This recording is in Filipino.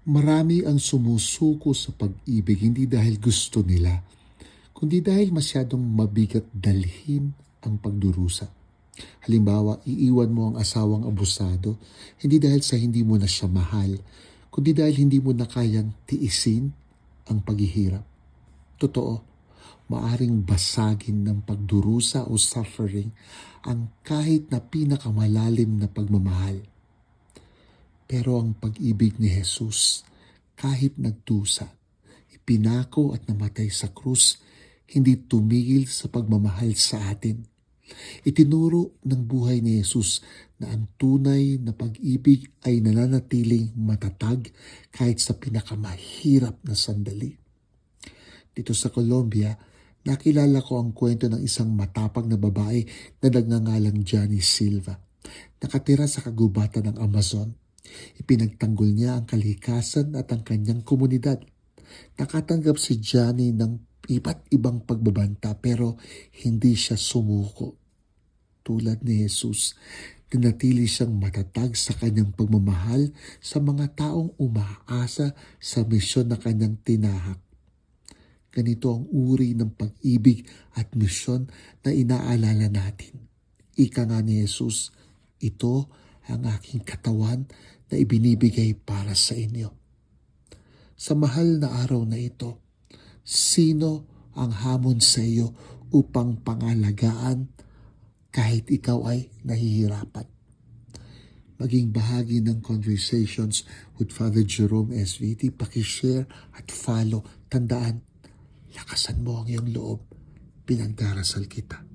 Marami ang sumusuko sa pag-ibig hindi dahil gusto nila, kundi dahil masyadong mabigat dalhin ang pagdurusa. Halimbawa, iiwan mo ang asawang abusado, hindi dahil sa hindi mo na siya mahal, kundi dahil hindi mo na kayang tiisin ang paghihirap. Totoo, maaring basagin ng pagdurusa o suffering ang kahit na pinakamalalim na pagmamahal. Pero ang pag-ibig ni Jesus, kahit nagdusa, ipinako at namatay sa krus, hindi tumigil sa pagmamahal sa atin. Itinuro ng buhay ni Jesus na ang tunay na pag-ibig ay nananatiling matatag kahit sa pinakamahirap na sandali. Dito sa Colombia, nakilala ko ang kwento ng isang matapang na babae na nagngangalang Johnny Silva. Nakatira sa kagubatan ng Amazon. Ipinagtanggol niya ang kalikasan at ang kanyang komunidad. Nakatanggap si Johnny ng iba't ibang pagbabanta pero hindi siya sumuko. Tulad ni Jesus, tinatili siyang matatag sa kanyang pagmamahal sa mga taong umaasa sa misyon na kanyang tinahak. Ganito ang uri ng pag-ibig at misyon na inaalala natin. Ika nga ni Jesus, ito ang aking katawan na ibinibigay para sa inyo. Sa mahal na araw na ito, sino ang hamon sa iyo upang pangalagaan kahit ikaw ay nahihirapan? Maging bahagi ng Conversations with Father Jerome SVT, pakishare at follow. Tandaan, lakasan mo ang iyong loob. Pinagdarasal kita.